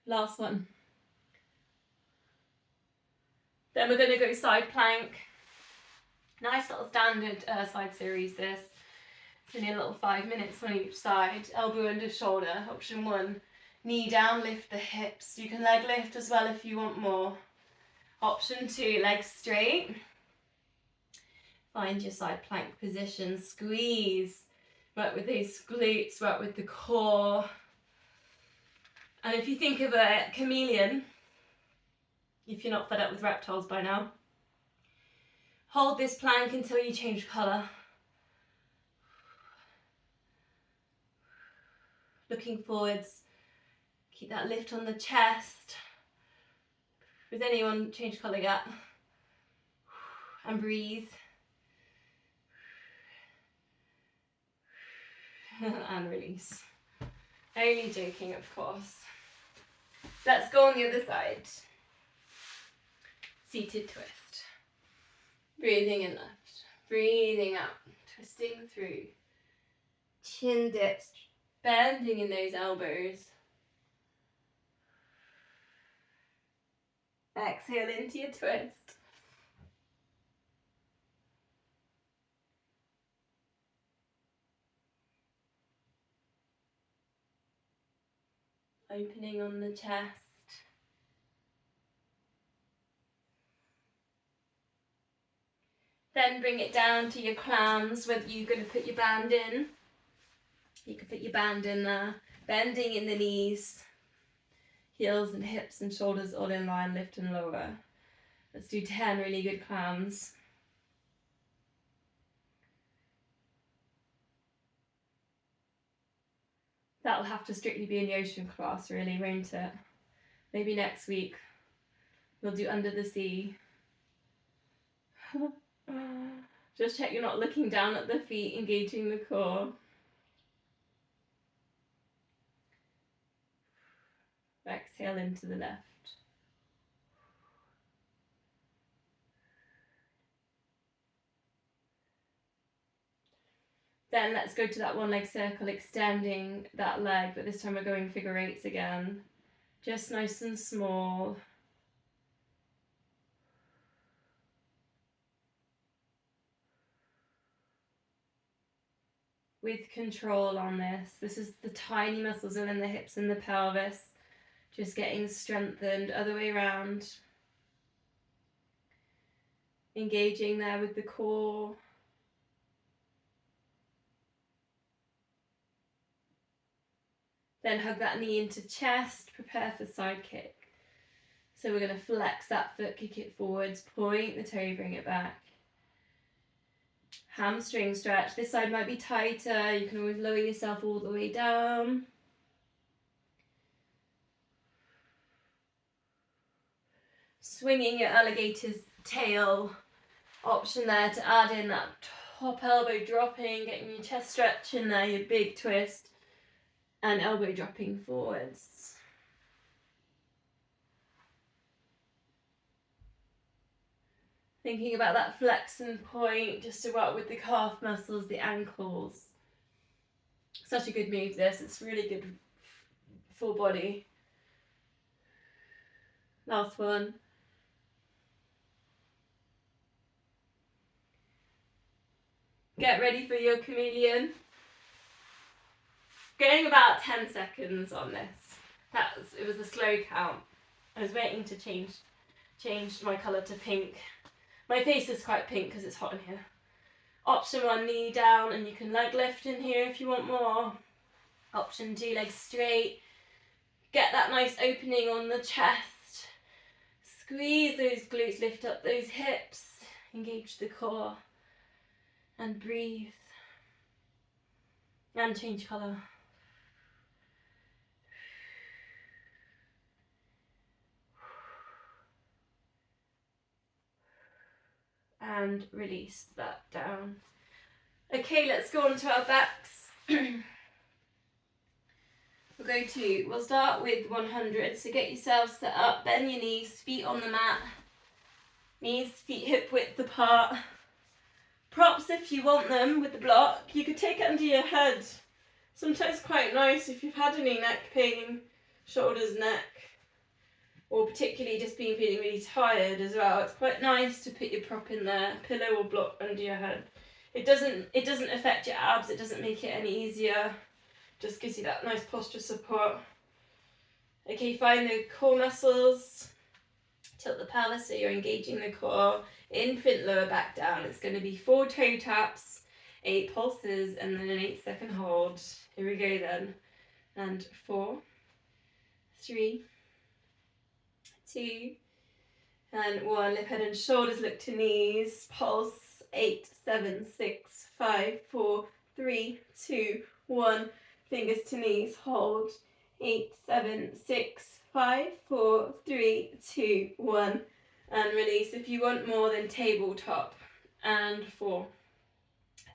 Last one. Then we're going to go side plank. Nice little standard side series this. It's only a little 5 minutes on each side. Elbow under shoulder. Option 1. Knee down, lift the hips. You can leg lift as well if you want more. Option 2, legs straight. Find your side plank position. Squeeze. Work with those glutes, work with the core. And if you think of a chameleon, if you're not fed up with reptiles by now, hold this plank until you change colour. Looking forwards. Keep that lift on the chest. Does anyone change colour yet? And breathe. And release. Only joking, of course. Let's go on the other side. Seated twist. Breathing in left. Breathing out. Twisting through. Chin dips. Bending in those elbows. Exhale into your twist. Opening on the chest. Then bring it down to your clams, whether you're going to put your band in. You can put your band in there. Bending in the knees. Heels and hips and shoulders all in line, lift and lower. Let's do 10 really good clams. That'll have to strictly be in the ocean class really, won't it? Maybe next week we'll do under the sea. Just check you're not looking down at the feet, engaging the core. Exhale into the left. Then let's go to that one leg circle, extending that leg, but this time we're going figure eights again. Just nice and small. With control on this. This is the tiny muscles within the hips and the pelvis. Just getting strengthened, other way around. Engaging there with the core. Then hug that knee into chest, prepare for side kick. So we're going to flex that foot, kick it forwards, point the toe, bring it back. Hamstring stretch. This side might be tighter. You can always lower yourself all the way down. Swinging your alligator's tail. Option there to add in that top elbow dropping, getting your chest stretch in there, your big twist, and elbow dropping forwards. Thinking about that flex and point, just to work with the calf muscles, the ankles. Such a good move this, it's really good full body. Last one. Get ready for your chameleon. Going about 10 seconds on this. It was a slow count. I was waiting to change my colour to pink. My face is quite pink because it's hot in here. Option 1, knee down, and you can leg lift in here if you want more. Option 2, legs straight. Get that nice opening on the chest. Squeeze those glutes, lift up those hips, engage the core, and breathe. And change colour. And release that down. Okay, let's go on to our backs. We'll start with 100, so get yourself set up, bend your knees, feet on the mat, knees, feet hip width apart. Props if you want them with the block, you could take it under your head. Sometimes quite nice if you've had any neck pain, shoulders, neck, or particularly just feeling really tired as well. It's quite nice to put your prop in there, pillow or block under your head. It doesn't affect your abs, it doesn't make it any easier. Just gives you that nice posture support. Okay, find the core muscles. Tilt the pelvis so you're engaging the core. Infant lower back down. It's going to be 4 toe taps, 8 pulses, and then an 8-second hold. Here we go then. And 4, 3, 2, and 1. Lift head and shoulders, look to knees. Pulse. 8, 7, 6, 5, 4, 3, 2, 1. Fingers to knees, hold. 8, 7, 6, 5, 4, 3, 2, 1. And release. If you want more, then tabletop. And 4,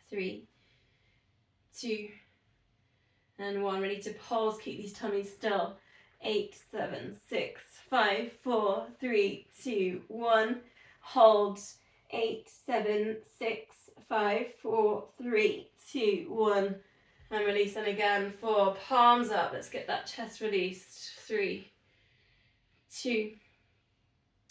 3, 2, and 1. Ready to pause, keep these tummies still. 8, 7, 6, 5, 4, 3, 2, 1. Hold. 8, 7, 6, 5, 4, 3, 2, 1. And release. And again, 4. Palms up. Let's get that chest released. 3, 2,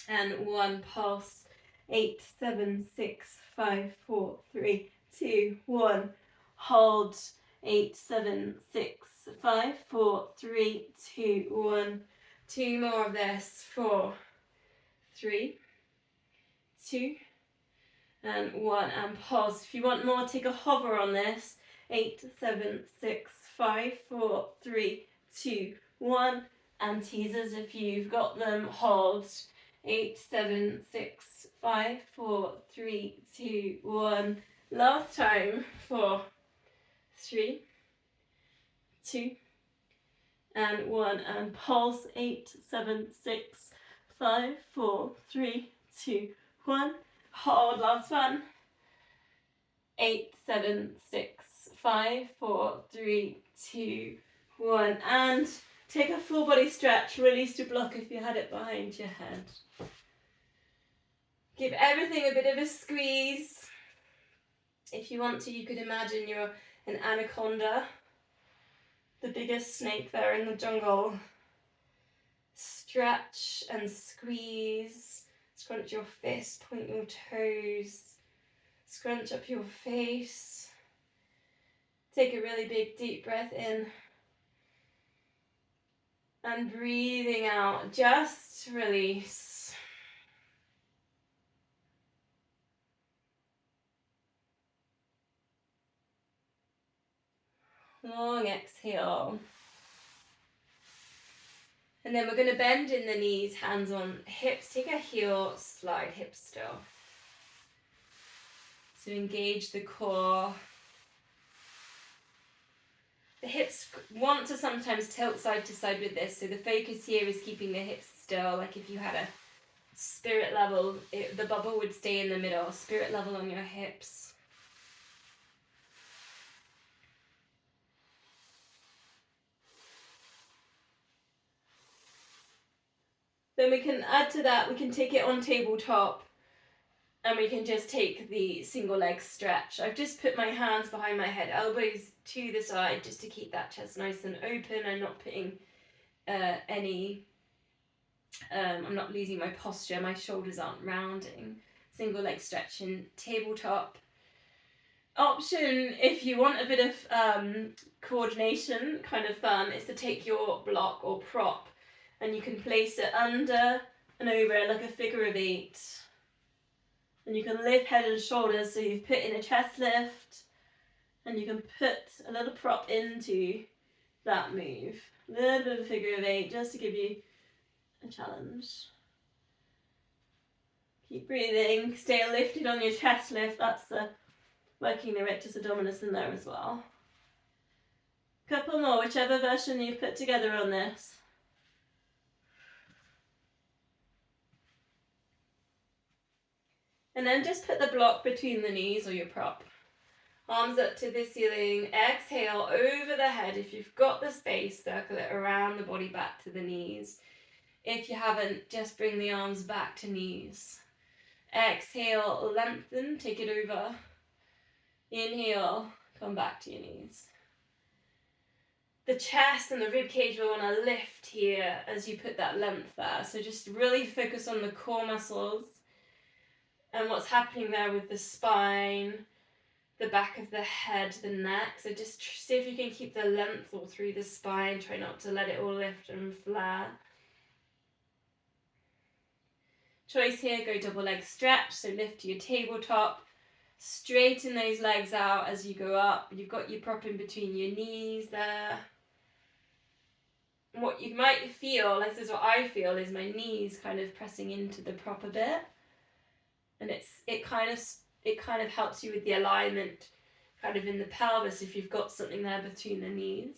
and 1. Pulse. 8, 7, 6, 5, 4, 3, 2, 1. Hold. 8, 7, 6, 5, 4, 3, 2, 1. 2 more of this. 4, 3, 2, and 1. And pause. If you want more, take a hover on this. 8, 7, 6, 5, 4, 3, 2, 1. And teasers if you've got them. Hold. 8, 7, 6, 5, 4, 3, 2, 1. Last time. 4, 3, 2, and 1. And pulse. 8, 7, 6, 5, 4, 3, 2, 1. Hold. Last one. 8, 7, 6, 5, 4, 3, 2, 1. And take a full body stretch. Release your block if you had it behind your head. Give everything a bit of a squeeze. If you want to, you could imagine you're an anaconda, the biggest snake there in the jungle. Stretch and squeeze. Scrunch your fists, point your toes. Scrunch up your face. Take a really big deep breath in. And breathing out, just release. Long exhale. And then we're going to bend in the knees, hands on hips. Take a heel, slide hips still. So engage the core. The hips want to sometimes tilt side to side with this, so the focus here is keeping the hips still. Like if you had a spirit level, the bubble would stay in the middle. Spirit level on your hips. Then we can add to that, we can take it on tabletop, and we can just take the single leg stretch. I've just put my hands behind my head, elbows to the side, just to keep that chest nice and open. I'm not putting I'm not losing my posture, my shoulders aren't rounding. Single leg stretch in tabletop. Option, if you want a bit of coordination, kind of fun, is to take your block or prop and you can place it under and over like a figure of 8. And you can lift head and shoulders, so you've put in a chest lift, and you can put a little prop into that move. A little bit of a figure of 8, just to give you a challenge. Keep breathing, stay lifted on your chest lift, that's the working the rectus abdominis in there as well. Couple more, whichever version you've put together on this. And then just put the block between the knees or your prop. Arms up to the ceiling, exhale over the head. If you've got the space, circle it around the body back to the knees. If you haven't, just bring the arms back to knees. Exhale, lengthen, take it over. Inhale, come back to your knees. The chest and the rib cage will want to lift here as you put that length there. So just really focus on the core muscles and what's happening there with the spine, the back of the head, the neck. So just see if you can keep the length all through the spine. Try not to let it all lift and flare. Choice here, go double leg stretch. So lift to your tabletop. Straighten those legs out as you go up. You've got your prop in between your knees there. And what you might feel, this is what I feel, is my knees kind of pressing into the prop a bit. And it kind of helps you with the alignment kind of in the pelvis if you've got something there between the knees.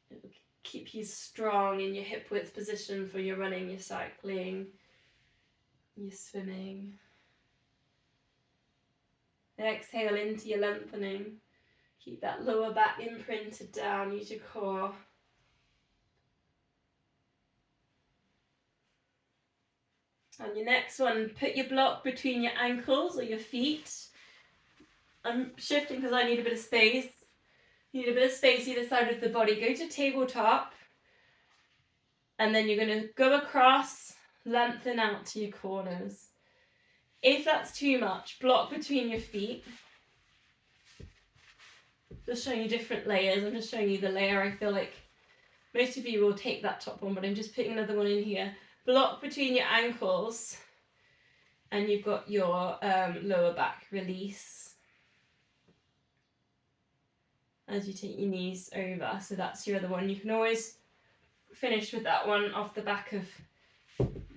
It will keep you strong in your hip width position for your running, your cycling, your swimming. Exhale into your lengthening. Keep that lower back imprinted down, use your core. On your next one, put your block between your ankles or your feet. I'm shifting because I need a bit of space. You need a bit of space either side of the body. Go to tabletop. And then you're going to go across, lengthen out to your corners. If that's too much, block between your feet. Just showing you different layers. I'm just showing you the layer. I feel like most of you will take that top one, but I'm just putting another one in here. Block between your ankles, and you've got your lower back release as you take your knees over. So that's your other one. You can always finish with that one off the back of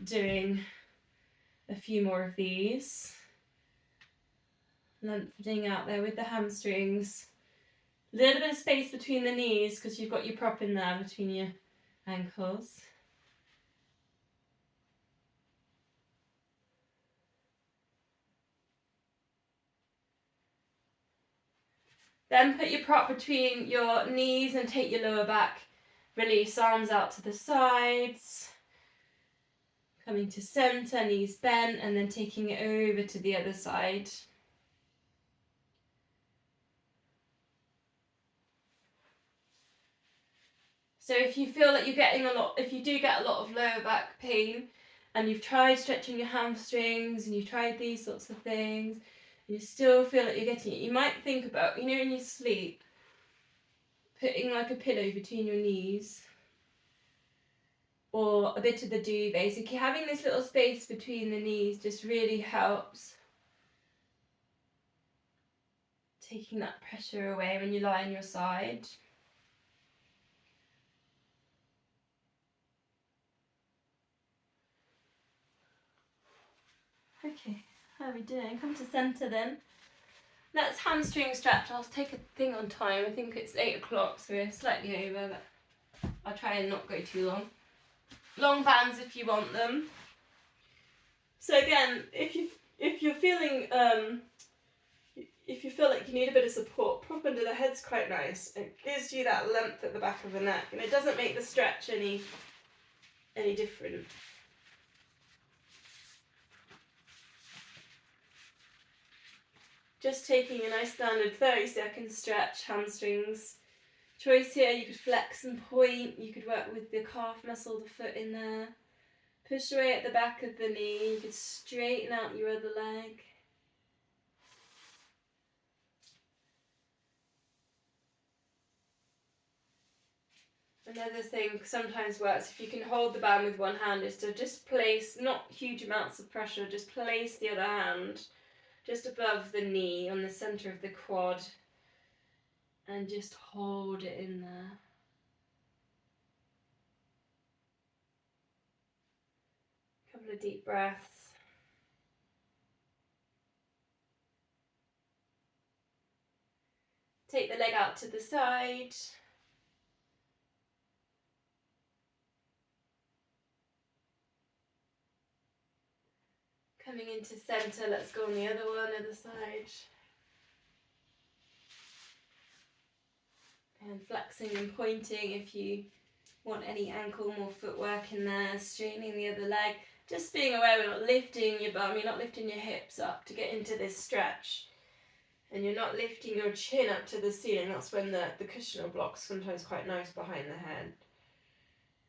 doing a few more of these. Lengthening out there with the hamstrings. A little bit of space between the knees because you've got your prop in there between your ankles. Then put your prop between your knees and take your lower back. Release, arms out to the sides. Coming to center, knees bent, and then taking it over to the other side. So if you feel that you're getting if you do get a lot of lower back pain, and you've tried stretching your hamstrings, and you've tried these sorts of things, and you still feel that you're getting it, you might think about, in your sleep, putting like a pillow between your knees, or a bit of the duvet. So having this little space between the knees just really helps. Taking that pressure away when you lie on your side. Okay, how are we doing? Come to centre then. Let's hamstring stretch. I'll take a thing on time. I think it's 8 o'clock, so we're slightly over, but I'll try and not go too long. Long bands if you want them. So again, if you're feeling if you feel like you need a bit of support, prop under the head's quite nice. It gives you that length at the back of the neck, and it doesn't make the stretch any different. Just taking a nice standard 30-second stretch, hamstrings. Choice here, you could flex and point, you could work with the calf muscle, the foot in there. Push away at the back of the knee, you could straighten out your other leg. Another thing sometimes works, if you can hold the band with one hand, is to just place, not huge amounts of pressure, just place the other hand just above the knee on the center of the quad and just hold it in there. A couple of deep breaths. Take the leg out to the side. Coming into center, let's go on the other side. And flexing and pointing if you want any ankle or footwork in there, straightening the other leg. Just being aware we're not lifting your bum, you're not lifting your hips up to get into this stretch. And you're not lifting your chin up to the ceiling. That's when the cushion or block's sometimes quite nice behind the head.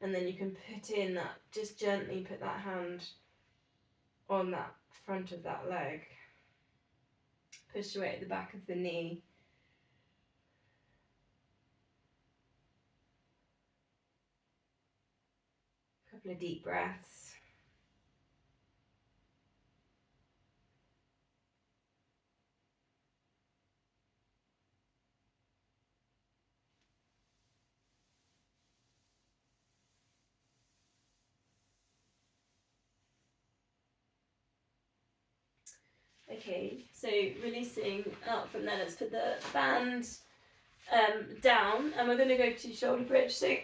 And then you can put in that, just gently put that hand on that front of that leg. Push away at the back of the knee. A couple of deep breaths. Okay, so releasing out from there, let's put the band down, and we're going to go to shoulder bridge. So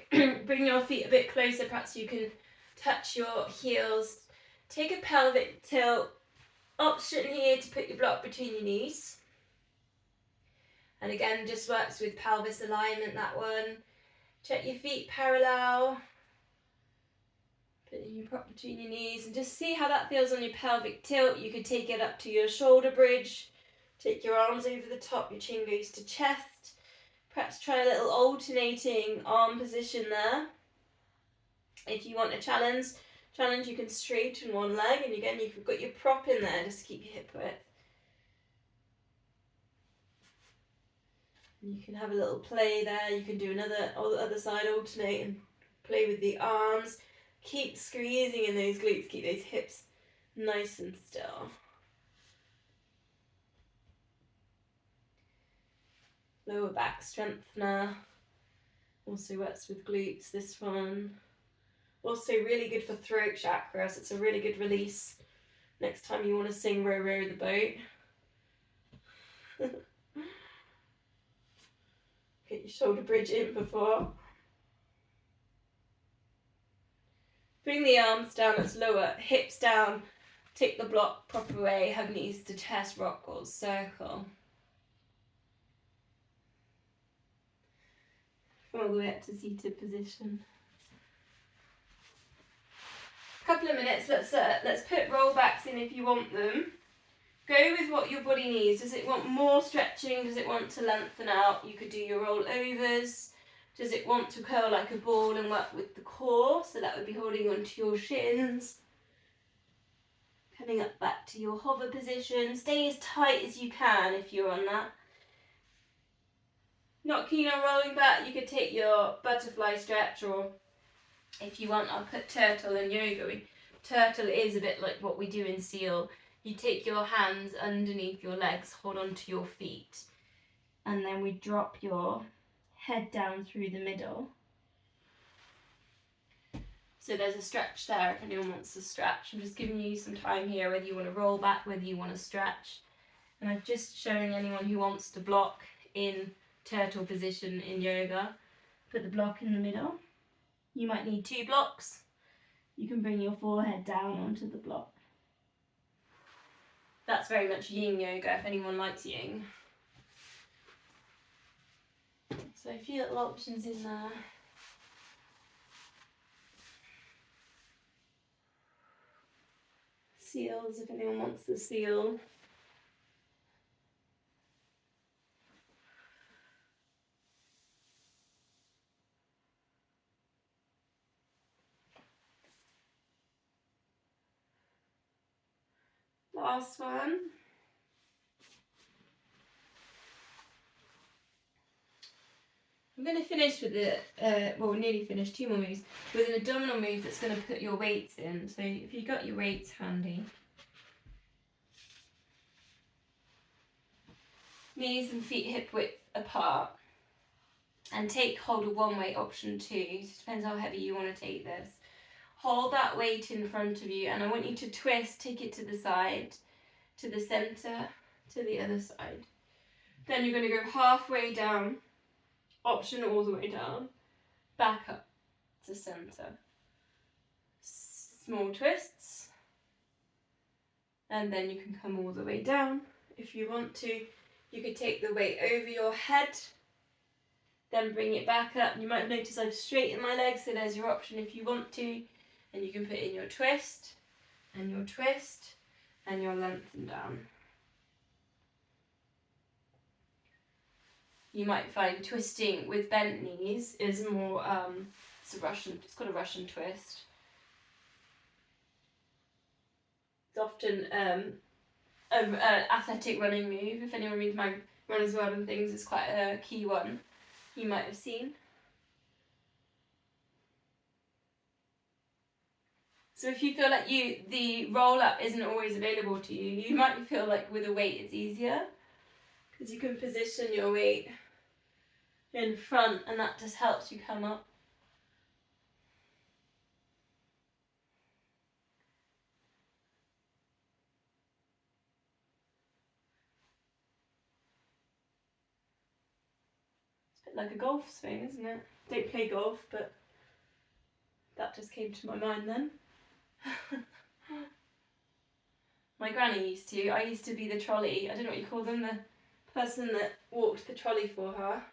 bring your feet a bit closer, perhaps you can touch your heels. Take a pelvic tilt, option here to put your block between your knees. And again, just works with pelvis alignment, that one. Check your feet parallel. Put your prop between your knees and just see how that feels on your pelvic tilt. You could take it up to your shoulder bridge. Take your arms over the top, your chin goes to chest. Perhaps try a little alternating arm position there. If you want a challenge, you can straighten one leg, and again, you've got your prop in there just to keep your hip width. You can have a little play there. You can do another, or the other side, alternate and play with the arms. Keep squeezing in those glutes, keep those hips nice and still. Lower back strengthener. Also works with glutes, this one. Also really good for throat chakra, so it's a really good release next time you want to sing Row Row the Boat. Get your shoulder bridge in before. Bring the arms down, let's lower, hips down, take the block proper way, hug knees to chest, rock or circle. All the way up to seated position. Couple of minutes, let's put rollbacks in if you want them. Go with what your body needs. Does it want more stretching? Does it want to lengthen out? You could do your roll overs. Does it want to curl like a ball and work with the core? So that would be holding onto your shins. Coming up back to your hover position. Stay as tight as you can if you're on that. Not keen on rolling back, you could take your butterfly stretch, or if you want, I'll put turtle and yoga. Turtle is a bit like what we do in seal. You take your hands underneath your legs, hold on to your feet, and then we drop your head down through the middle. So there's a stretch there if anyone wants to stretch. I'm just giving you some time here, whether you want to roll back, whether you want to stretch. And I'm just showing anyone who wants to block in turtle position in yoga. Put the block in the middle. You might need 2 blocks. You can bring your forehead down onto the block. That's very much yin yoga if anyone likes yin. So a few little options in there. Seals if anyone wants the seal. Last one. I'm going to finish with the, well, we're nearly finished, 2 more moves, with an abdominal move that's going to put your weights in. So if you've got your weights handy, knees and feet hip width apart, and take hold of one weight, option 2, so it depends how heavy you want to take this. Hold that weight in front of you, and I want you to twist, take it to the side, to the centre, to the other side. Then you're going to go halfway down, option all the way down, back up to centre. Small twists, and then you can come all the way down. If you want to, you could take the weight over your head, then bring it back up. You might have noticed I've straightened my legs, so there's your option if you want to, and you can put in your twist, and your twist, and your lengthen down. You might find twisting with bent knees is more, it's got a Russian twist. It's often an athletic running move. If anyone reads my Runner's World and things, it's quite a key one you might have seen. So if you feel like the roll up isn't always available to you, you might feel like with a weight it's easier, because you can position your weight in front and that just helps you come up. It's a bit like a golf swing, isn't it? Don't play golf, but that just came to my mind then. My granny used to. I used to be the trolley. I don't know what you call them, the person that walked the trolley for her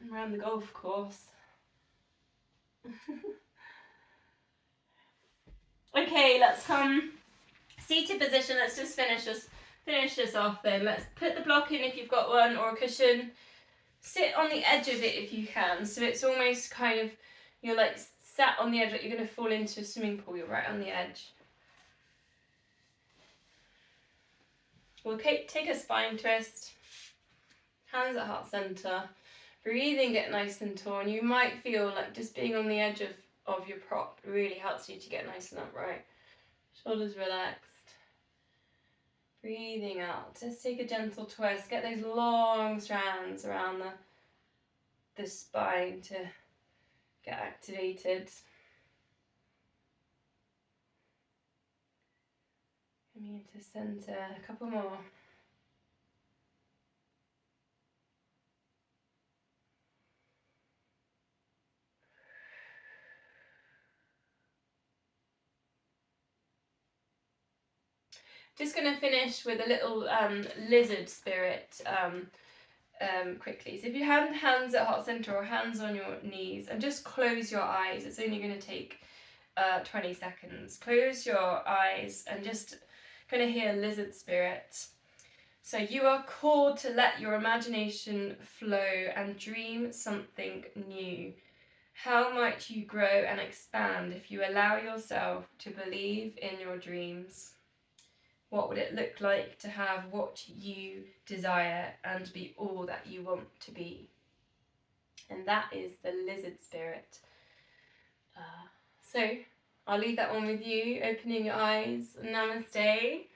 around the golf course. Okay, let's come seated position. Let's just finish this off then. Let's put the block in if you've got one, or a cushion. Sit on the edge of it if you can, so it's almost kind of, you're like sat on the edge, like you're going to fall into a swimming pool. You're right on the edge. We'll take a spine twist, hands at heart center, breathing, get nice and torn. You might feel like just being on the edge of your prop really helps you to get nice and upright. Shoulders relaxed. Breathing out, just take a gentle twist, get those long strands around the spine to get activated. Coming into center, a couple more. Just going to finish with a little lizard spirit quickly. So if you have hands at heart center or hands on your knees, and just close your eyes. It's only going to take 20 seconds. Close your eyes and just going to hear lizard spirit. So you are called to let your imagination flow and dream something new. How might you grow and expand if you allow yourself to believe in your dreams? What would it look like to have what you desire and be all that you want to be? And that is the lizard spirit. So I'll leave that one with you, opening your eyes. Namaste.